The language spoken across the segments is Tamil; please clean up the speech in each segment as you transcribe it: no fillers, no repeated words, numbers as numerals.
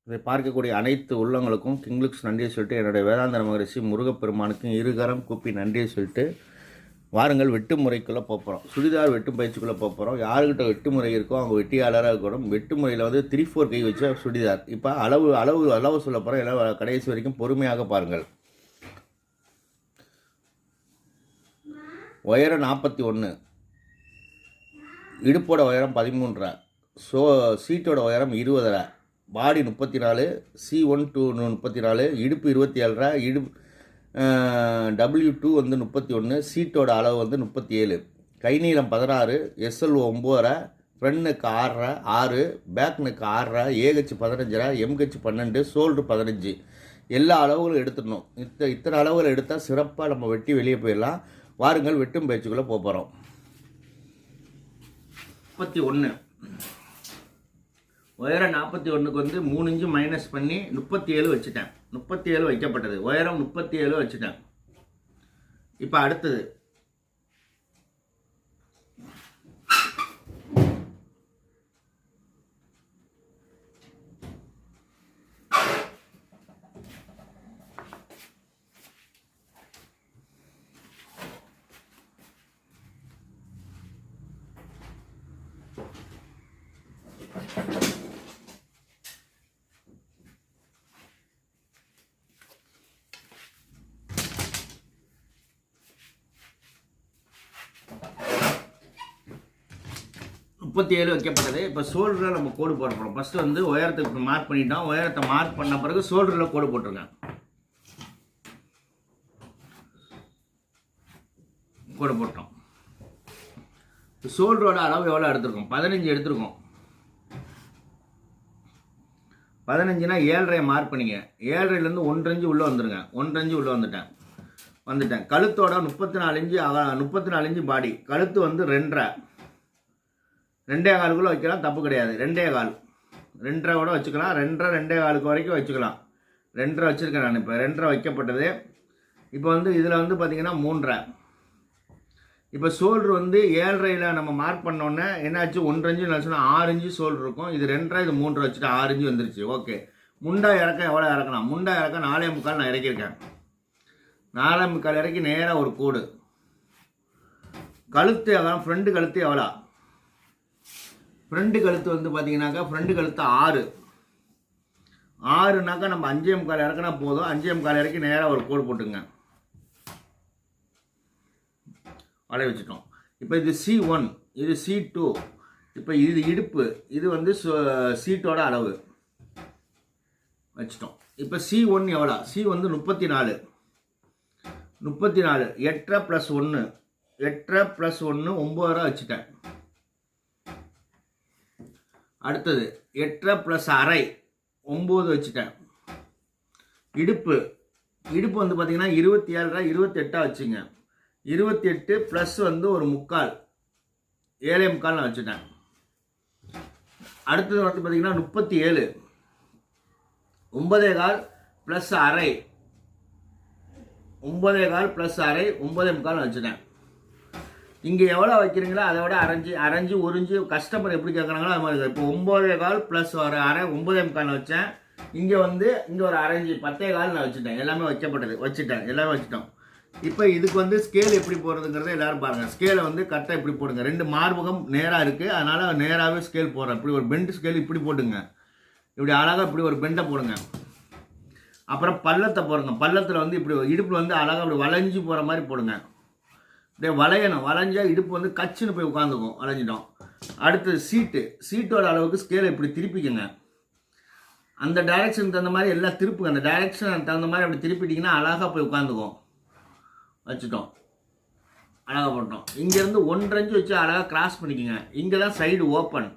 இதை பார்க்கக்கூடிய அனைத்து உள்ளங்களுக்கும் கிங்லுக்ஸ் நன்றியை சொல்லிட்டு என்னுடைய வேதாந்தர மகரிஷி முருகப்பெருமானுக்கும் இருகரம் கூப்பி நன்றியை சொல்லிட்டு வாருங்கள் வெட்டு முறைக்குள்ளே போகிறோம். சுடிதார் வெட்டு பயிற்சிக்குள்ளே போகிறோம். யாருக்கிட்ட வெட்டு முறை இருக்கோ அவங்க வெட்டியாளராக இருக்கணும். வெட்டு முறையில் வந்து 3/4 கை வச்ச சுடிதார். இப்போ அளவு சொல்ல போகிறோம். எல்லாம் கடைசி வரைக்கும் பொறுமையாக பாருங்கள். உயரம் 41, இடுப்போட உயரம் 13, சீட்டோட உயரம் 20, பாடி 34, C1 to 34, இடுப்பு 27, W2 வந்து 31, சீட்டோட அளவு வந்து 37, கை நீளம் 16, SL 9, front neck 6, back neck 6, AH 15, MH 12, shoulder 15. எல்லா அளவுகளும் எடுத்துடணும். இத்தனை அளவுகள் எடுத்தால் சிறப்பாக நம்ம வெட்டி வெளியே போயிடலாம். வாருங்கள் வெட்டும் பயிற்சிக்குள்ளே போகிறோம். 41 உயரம் 41க்கு வந்து 3 இன்ச்சு மைனஸ் பண்ணி 37 வச்சுட்டேன். 37 வைக்கப்பட்டது. உயரம் 37 வச்சுட்டேன். இப்போ அடுத்தது 37 வைக்கப்பட்டது. இப்போ ஷோல்டரில் நம்ம கோடு போட போகிறோம். ஃபஸ்ட்டு வந்து உயரத்துக்கு மார்க் பண்ணிட்டோம். உயரத்தை மார்க் பண்ண பிறகு ஷோல்டரில் கோடு போட்டிருக்கேன். கோடு போட்டோம். ஷோல்டரோட அளவு எவ்வளோ எடுத்துருக்கோம்? 15 எடுத்துருக்கோம். 15னா 7.5 மார்க் பண்ணிங்க. 7.5லேருந்து 1 இன்ச்சு உள்ளே வந்துடுங்க. 1 இன்ச்சு உள்ளே வந்துட்டேன். கழுத்தோட 34 இன்ச்சு 34 இன்ச்சு பாடி. கழுத்து வந்து 2.25 வைக்கலாம், தப்பு கிடையாது. 2.25 கூட வச்சுக்கலாம். 2.25 வரைக்கும் வச்சுக்கலாம். 2.5 வச்சுருக்கேன் நான். இப்போ 2.5 வைக்கப்பட்டது. இப்போ வந்து இதில் வந்து பார்த்திங்கன்னா 3.5. இப்போ ஷோல்டர் வந்து 7.5ல் நம்ம மார்க் பண்ணோன்னே என்னாச்சு? 1 இன்ச்சு நினச்சோன்னா 6 இன்ச்சு ஷோல்டர் இருக்கும். இது 2.5, இது 3 வச்சுட்டு 6 இன்ச்சு வந்துருச்சு. ஓகே. முண்டா இறக்கம் எவ்வளோ இறக்கலாம்? முண்டா இறக்கம் 4.25 நான் இறக்கியிருக்கேன். 4.25 இறக்கி நேராக ஒரு கோடு. கழுத்து எவ்வளோ? ஃப்ரண்ட் கழுத்து எவ்வளோ? ஃப்ரண்ட் கழுத்து வந்து பார்த்தீங்கன்னாக்கா ஃப்ரண்ட் கழுத்து 6னாக்கா நம்ம 5.25 இறக்கினா போதும். 5.25 இறக்கி நேராக ஒரு கோடு போட்டுங்க. வளைய வச்சுட்டோம். இப்போ இது C1, இது C2. இப்போ இது இடுப்பு, இது வந்து சீட்டோட அளவு வச்சுட்டோம். இப்போ C1 எவ்வளோ? C வந்து 34. 8 + 1 9 வச்சுட்டேன். அடுத்தது 8 + அரை 9 வச்சுட்டேன். இடுப்பு வந்து பார்த்தீங்கன்னா 27, 28 வச்சுங்க. 28 ப்ளஸ் வந்து ஒரு 3/4, 7.25 நான் வச்சுட்டேன். அடுத்தது வந்து பார்த்தீங்கன்னா 37, 9.25 + அரை 9.25 + அரை 9.25 வச்சுட்டேன். இங்கே எவ்வளோ வைக்கிறீங்களோ அதை விட அரைஞ்சி 1 இன்ச்சு கஸ்டமர் எப்படி கேட்குறாங்களோ அது மாதிரி. இப்போ 9.25 + ஒரு அரை 9.25 வச்சேன். இங்கே ஒரு அரைஞ்சி 10.25 நான் வச்சுட்டேன். எல்லாமே வைக்கப்பட்டது. எல்லாமே வச்சுட்டோம். இப்போ இதுக்கு வந்து ஸ்கேல் எப்படி போடுறதுங்கிறத எல்லோரும் பாருங்கள். ஸ்கேலை வந்து கரெக்டாக இப்படி போடுங்க. 2 மார்பகம் நேராக இருக்குது, அதனால் நேராகவே ஸ்கேல் போடுறேன். இப்படி ஒரு பெண்ட் ஸ்கேல் இப்படி போட்டுங்க. இப்படி அழகாக இப்படி ஒரு பெண்டை போடுங்க. அப்புறம் பள்ளத்தை போடுங்க. பள்ளத்தில் வந்து இப்படி இடுப்பில் வந்து அழகாக அப்படி வளைஞ்சி போகிற மாதிரி போடுங்க. அப்படியே வளையணும். வளைஞ்சா இடுப்பு வந்து கச்சுன்னு போய் உட்காந்துக்கும். வளைஞ்சிட்டோம். அடுத்தது சீட்டோட அளவுக்கு ஸ்கேலை இப்படி திருப்பிக்கங்க. அந்த டைரக்ஷனுக்கு தகுந்த மாதிரி எல்லாம் திருப்புங்க. அந்த டைரக்ஷனுக்கு தகுந்த மாதிரி அப்படி திருப்பிட்டிங்கன்னா அழகாக போய் உட்காந்துக்கும். வச்சுட்டோம். அழகாக போட்டோம். இங்கேருந்து 1 இன்ச்சு வச்சு அழகாக கிராஸ் பண்ணிக்கோங்க. இங்கே தான் சைடு ஓப்பன்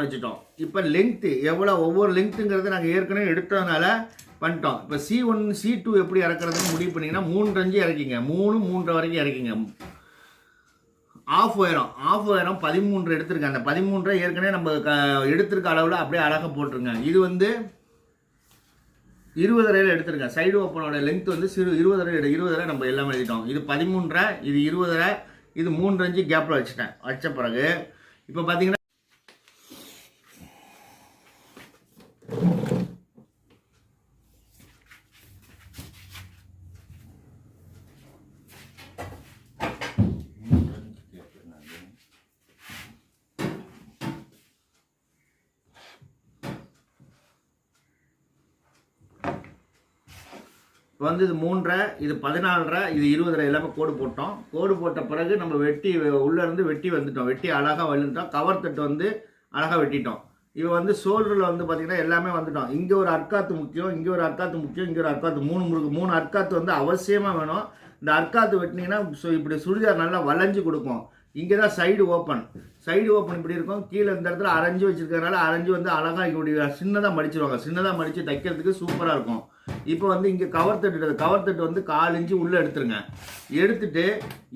வச்சுட்டோம். இப்போ லெங்க்த்து எவ்வளோ? ஒவ்வொரு லெங்க்த்துங்கிறது நாங்கள் ஏற்கனவே எடுத்ததுனால பண்ணிட்டோம். இப்போ C1 C2 எப்படி இறக்குறதுன்னு முடிவு பண்ணிங்கன்னா 3 இன்ச்சு இறக்கிங்க. 3 வரைக்கும் இறக்கிங்க. ஆஃப் உயரம் 13 எடுத்துருக்கேன். அந்த 13 ஏற்கனவே நம்ம எடுத்திருக்க அளவில் அப்படியே அழகாக போட்டுருங்க. இது வந்து 20 எடுத்துருக்கேன். சைடு ஓப்பனோட லென்த் வந்து 20 நம்ம எல்லாமே எழுதிட்டோம். இது 13, இது 20, இது 3 இன்ச்சு கேப்பில் வச்ச பிறகு இப்போ பார்த்தீங்கன்னா இப்போ வந்து இது 3.5, இது 14.5, இது 20 எல்லாமே கோடு போட்டோம். கோடு போட்ட பிறகு நம்ம வெட்டி உள்ளேருந்து வெட்டி வந்துட்டோம். வெட்டி அழகாக வந்துட்டோம். கவர் தட்டு வந்து அழகாக வெட்டிட்டோம். இப்போ வந்து ஷோல்டரில் வந்து பார்த்திங்கன்னா எல்லாமே வந்துட்டோம். இங்கே ஒரு அர்க்காத்து முக்கியம், இங்கே ஒரு அர்க்காத்து முக்கியம், இங்கே ஒரு அர்க்காத்து 3 அர்க்காத்து வந்து அவசியமாக வேணும். இந்த அர்க்காத்து வெட்டினீங்கன்னா இப்படி சுடிதார் நல்லா வளைஞ்சு கொடுக்கும். இங்கே தான் சைடு ஓப்பன் இப்படி இருக்கும். கீழே இந்த இடத்துல அரைஞ்சி வச்சிருக்கிறதுனால அரைஞ்சி வந்து அழகாக இப்படி சின்னதாக மடிச்சிருவாங்க. சின்னதாக மடித்து தைக்கிறதுக்கு சூப்பராக இருக்கும். இப்போ வந்து இங்கே கவர் தட்டு வந்து 1/4 இன்ச்சு உள்ளே எடுத்துருங்க. எடுத்துட்டு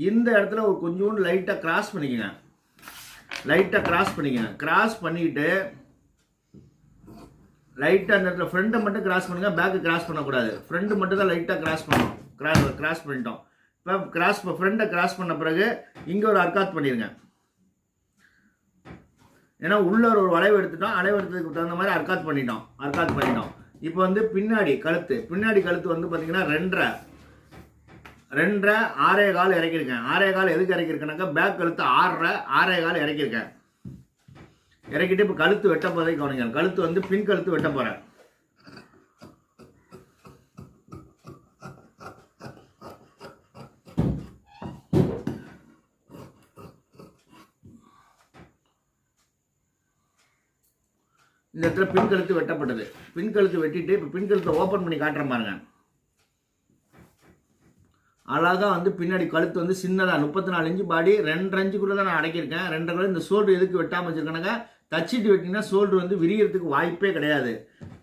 இந்த இடத்துல ஒரு கொஞ்சோண்டு லைட்டாக கிராஸ் பண்ணிக்கோங்க. கிராஸ் பண்ணிக்கிட்டு லைட்டாக அந்த இடத்துல ஃப்ரண்ட்டை மட்டும் கிராஸ் பண்ணுங்க, பேக்கு கிராஸ் பண்ணக்கூடாது. ஃப்ரண்ட்டு மட்டும் தான் லைட்டாக கிராஸ் பண்ணணும். கிராஸ் பண்ணிட்டோம். இப்போ ஃப்ரண்ட்டை கிராஸ் பண்ண பிறகு இங்கே ஒரு அர்க்காத் பண்ணிடுங்க. ஏன்னா உள்ள ஒரு வளைவு எடுத்துட்டோம். எடுத்ததுக்கு தகுந்த மாதிரி அர்க்காத் பண்ணிட்டோம். இப்போ வந்து பின்னாடி கழுத்து வந்து பார்த்தீங்கன்னா 2.5 6.25 இறக்கியிருக்கேன். 6.25 எதுக்கு இறக்கியிருக்கேனாக்கா பேக் கழுத்து 6.25 இறக்கியிருக்கேன். இறக்கிட்டு இப்போ கழுத்து வெட்ட போதே கவனிங்க. கழுத்து வந்து பின் கழுத்து வெட்ட போகிறேன். இந்த இடத்துல பின் கழுத்து வெட்டப்பட்டது. பின் கழுத்து வெட்டிட்டு இப்போ பின் கழுத்தை ஓப்பன் பண்ணி காட்டுற பாருங்க. அழகாக வந்து பின்னாடி கழுத்து வந்து சின்னதாக 34 இன்ச்சு பாடி 2.5 இன்ச்சுக்குள்ளே தான் நான் அடக்கியிருக்கேன். 2.5 இந்த ஷோல்டர் எதுக்கு வெட்டாமல் வச்சுருக்கேனாக்கா தச்சிட்டு வெட்டிங்கன்னா ஷோல்டர் வந்து விரியறதுக்கு வாய்ப்பே கிடையாது.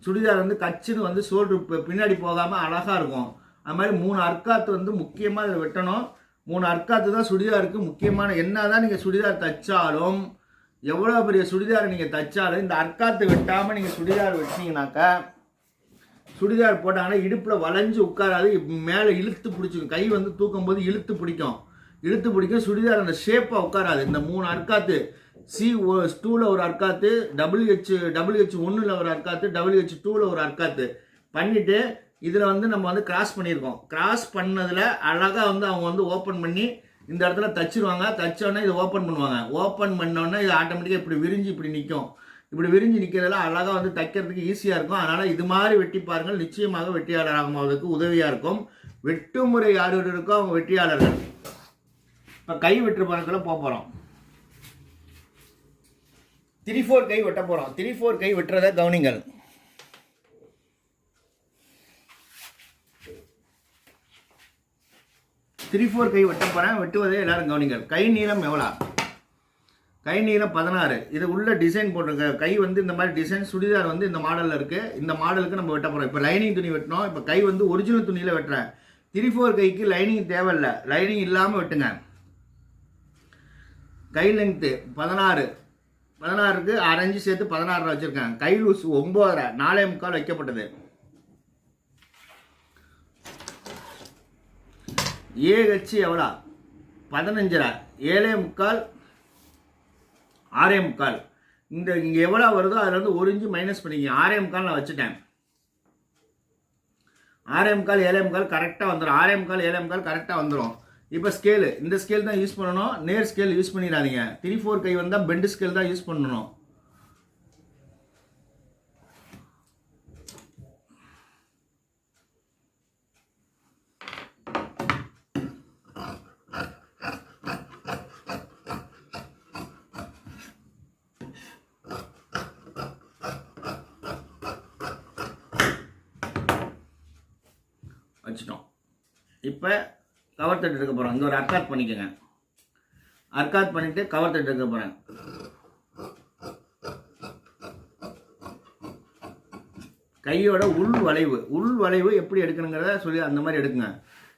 சுடிதார் வந்து கச்சுன்னு வந்து ஷோல்டர் பின்னாடி போகாமல் அழகாக இருக்கும். அது மாதிரி 3 அர்க்காத்து வந்து முக்கியமாக இதில் வெட்டணும். 3 அர்க்காத்து தான் சுடிதாருக்கு முக்கியமான. என்ன தான் நீங்கள் சுடிதார் தைச்சாலும், எவ்வளோ பெரிய சுடிதாரை நீங்கள் தைச்சாலும் இந்த அர்க்காத்து வெட்டாமல் நீங்கள் சுடிதார் வெட்டினீங்கனாக்கா சுடிதார் போட்டாங்கன்னா இடுப்பில் வளைஞ்சு உட்காராது. மேலே இழுத்து பிடிச்சிக்கும். கை வந்து தூக்கும் போது இழுத்து பிடிக்கும். சுடிதார் அந்த ஷேப்பாக உட்காராது. இந்த 3 அர்க்காத்து C2ல ஒரு அர்க்காத்து, WH1ல் ஒரு அர்க்காத்து, WH2ல் ஒரு அர்க்காத்து பண்ணிவிட்டு இதில் வந்து நம்ம வந்து கிராஸ் பண்ணியிருக்கோம். கிராஸ் பண்ணதில் அழகாக வந்து அவங்க வந்து ஓப்பன் பண்ணி இந்த இடத்துல தச்சிருவாங்க. தச்சோடனே இதை ஓப்பன் பண்ணுவாங்க. ஓப்பன் பண்ணோடனே இது ஆட்டோமேட்டிக்காக இப்படி விரிஞ்சு இப்படி நிற்கும். இப்படி விரிஞ்சு நிற்கிறதெல்லாம் அழகாக வந்து தைக்கிறதுக்கு ஈஸியாக இருக்கும். அதனால் இது மாதிரி வெட்டி பாருங்கள். நிச்சயமாக வெற்றியாளர் ஆகும்போதுக்கு உதவியாக இருக்கும். வெட்டுமுறை யார் இருக்கோ அவங்க வெற்றியாளர்கள். இப்போ கை வெட்டு பறக்கெல்லாம் போகிறோம். 3/4 கை வெட்ட போகிறோம். 3/4 கை வெட்டுறதை கவனிங்கள். கை வெட்ட போகிறேன். வெட்டுவதே எல்லாரும் கவனிங்கள். கை நீளம் எவ்வளோ? கை நீளம் 16. இது உள்ள டிசைன் போட்டிருக்க கை வந்து இந்த மாதிரி டிசைன். சுடிதார் வந்து இந்த மாடலில் இருக்குது. இந்த மாடலுக்கு நம்ம வெட்ட போகிறோம். இப்போ லைனிங் துணி வெட்டினோம். இப்போ கை வந்து ஒரிஜினல் துணியில் வெட்டுறேன். 3/4 கைக்கு லைனிங் தேவையில்லை. லைனிங் இல்லாமல் வெட்டுங்க. கை லெங்க்த்து 16க்கு 6 இன்ச்சு சேர்த்து 16 வச்சுருக்கேன். கை லூஸ் 9.5 4.25 வைக்கப்பட்டது. ஏஹெச் எவ்வளோ? 15.5 7.25 6.25. இங்கே எவ்வளோ வருதோ அதில் வந்து 1 இன்ச்சு மைனஸ் பண்ணிக்க. 6.25 நான் வச்சுட்டேன். 6.25 7.25 கரெக்டாக வந்துடும். 6.25 7.25 கரெக்டாக வந்துடும். இப்போ ஸ்கேலு, இந்த ஸ்கேல் தான் யூஸ் பண்ணணும். நேர் ஸ்கேல் யூஸ் பண்ணிடாதீங்க. 3/4 கை வந்தால் பெண்டு ஸ்கேல் தான் யூஸ் பண்ணணும். வச்சுட்டோம். இப்போ கவர் தட்டு எடுக்க போகிறோம். இங்கே ஒரு அர்க்காத் பண்ணிக்கோங்க. அர்க்காத் பண்ணிவிட்டு கவர் தட்டு எடுக்க போகிறேன். கையோட உள் வளைவு எப்படி எடுக்கணுங்கிறத சொல்லி அந்த மாதிரி எடுக்குங்க.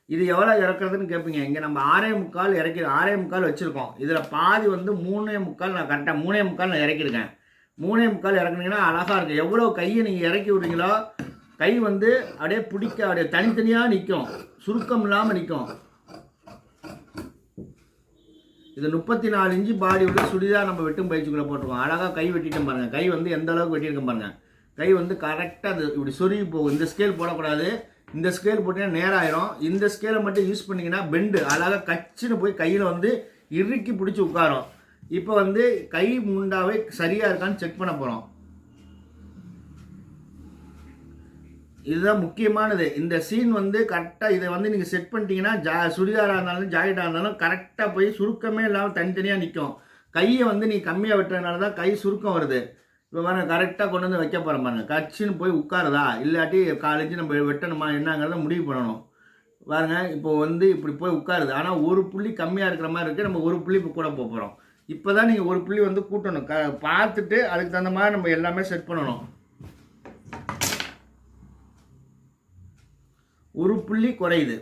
இது எவ்வளோ இறக்குறதுன்னு கேட்பீங்க. இங்கே நம்ம 6.25 இறக்கி 6.25 வச்சுருக்கோம். இதில் பாதி வந்து 3.25 நான் கரெக்டாக 3.25 நான் இறக்கிருக்கேன். 3.25 இறக்குனீங்கன்னா அழகாக இருக்கும். எவ்வளோ கையை நீங்கள் இறக்கி விட்றீங்களோ கை வந்து அப்படியே பிடிக்க அப்படியே தனித்தனியாக நிற்கும். சுருக்கம் இல்லாமல் நிற்கும். இது 34 இன்ச்சு பாடி உள்ள சுடிதார் நம்ம வெட்டும் பயிற்சிக்குள்ளே போட்டிருக்கோம். அழகாக கை வெட்டிட்டோம் பாருங்கள். கை வந்து எந்த அளவுக்கு வெட்டியிருக்கோம் பாருங்கள். கை வந்து கரெக்டாக அது இப்படி சொருகி போகும். இந்த ஸ்கேல் போடக்கூடாது. இந்த ஸ்கேல் போட்டிங்கன்னா நேராயிரும். இந்த ஸ்கேலை மட்டும் யூஸ் பண்ணிங்கன்னா பெண்டு அழகாக கச்சுன்னு போய் கையில் வந்து இறுக்கி பிடிச்சி உட்காரும். இப்போ வந்து கை முண்டாவே சரியாக இருக்கான்னு செக் பண்ண போகிறோம். இதுதான் முக்கியமானது. இந்த சீன் வந்து கரெக்டாக இதை வந்து நீங்கள் செட் பண்ணிட்டீங்கன்னா சுடிதாராக இருந்தாலும் ஜாக்கெட்டாக இருந்தாலும் கரெக்டாக போய் சுருக்கமே இல்லாமல் தனித்தனியாக நிற்கும். கையை வந்து நீ கம்மியாக வெட்டுறதுனால தான் கை சுருக்கம் வருது. இப்போ பாருங்க கரெக்டாக கொண்டு வந்து வைக்க போகிறோம் பாருங்க. கட்சின்னு போய் உட்காருதா இல்லாட்டி காலேஜ் நம்ம வெட்டணுமா என்னங்கிறத முடிவு பண்ணணும். பாருங்க இப்போ வந்து இப்படி போய் உட்காருது. ஆனால் ஒரு புள்ளி கம்மியாக இருக்கிற மாதிரி இருக்குது. நம்ம ஒரு புள்ளி இப்போ கூட போகிறோம். இப்போ தான் நீங்கள் ஒரு புள்ளி வந்து கூட்டணும். பார்த்துட்டு அதுக்கு தகுந்த மாதிரி நம்ம எல்லாமே செட் பண்ணணும். ஒரு புள்ளி குறையுது.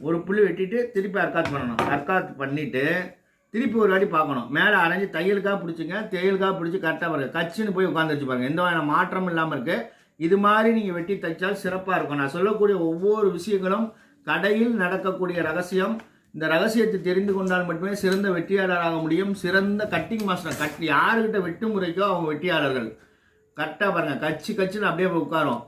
ஒரு புள்ளி வெட்டிட்டு திருப்பி அர்க்காத் பண்ணணும். அர்க்காத் பண்ணிவிட்டு திருப்பி ஒரு வாட்டி பார்க்கணும். மேலே அரைஞ்சி தையலுக்காக பிடிச்சிங்க. தையலுக்காக பிடிச்சி கரெக்டாக பாருங்க. கச்சின்னு போய் உட்காந்துருச்சு பாருங்க. எந்த வகையான மாற்றமும் இல்லாமல் இருக்குது. இது மாதிரி நீங்கள் வெட்டி தைச்சால் சிறப்பாக இருக்கும். நான் சொல்லக்கூடிய ஒவ்வொரு விஷயங்களும் கடையில் நடக்கக்கூடிய ரகசியம். இந்த ரகசியத்தை தெரிந்து கொண்டால் மட்டுமே சிறந்த வெற்றியாளராக முடியும். சிறந்த கட்டிங் மாஸ்டர் யாருக்கிட்ட வெட்டு முறைக்கோ அவங்க வெற்றியாளர்கள். கரெக்டாக பாருங்கள். கச்சுன்னு அப்படியே போய் உட்காரும்.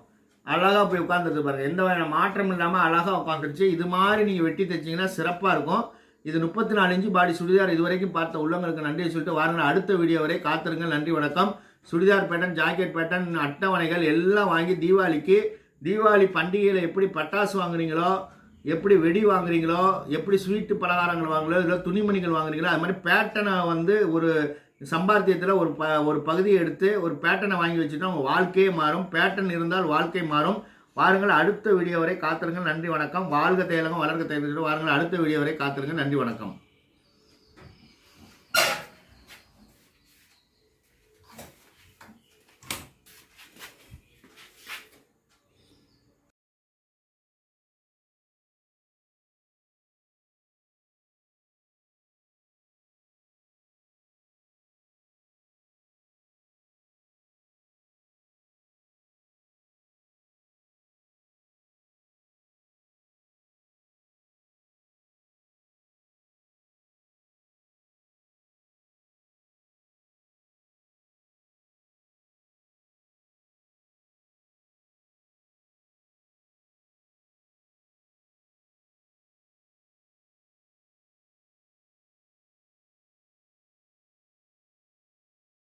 அழகாக போய் உட்காந்துருது பாருங்கள். எந்த வகையான மாற்றம் இல்லாமல் அழகாக உட்காந்துருச்சு. இது மாதிரி நீங்கள் வெட்டி தைச்சிங்கன்னா சிறப்பாக இருக்கும். இது 34 இன்ச்சு பாடி சுடிதார். இது வரைக்கும் பார்த்த உள்ளவங்களுக்கு நன்றியை சொல்லிட்டு வாருங்க. அடுத்த வீடியோ வரை காத்திருங்க. நன்றி, வணக்கம். சுடிதார் பேட்டர்ன், ஜாக்கெட் பேட்டர்ன், அட்டவணைகள் எல்லாம் வாங்கி தீபாவளி பண்டிகையில் எப்படி பட்டாசு வாங்குறீங்களோ, எப்படி வெடி வாங்குறீங்களோ, எப்படி ஸ்வீட்டு பலகாரங்கள் வாங்குறீங்களோ, இல்லை துணிமணிகள் வாங்குறீங்களோ, அது மாதிரி பேட்டர்னை வந்து ஒரு சம்பாத்தியத்தில் ஒரு பகுதியை எடுத்து ஒரு பேட்டர்னை வாங்கி வச்சுட்டா உங்கள் வாழ்க்கையே மாறும். பேட்டர்ன் இருந்தால் வாழ்க்கை மாறும். வாருங்கள், அடுத்த வீடியோ வரை காத்திருங்க. நன்றி, வணக்கம். வாழ்க தைலகம், வளர்க தைலகம். வாருங்கள், அடுத்த வீடியோ வரை காத்திருங்க. நன்றி, வணக்கம்.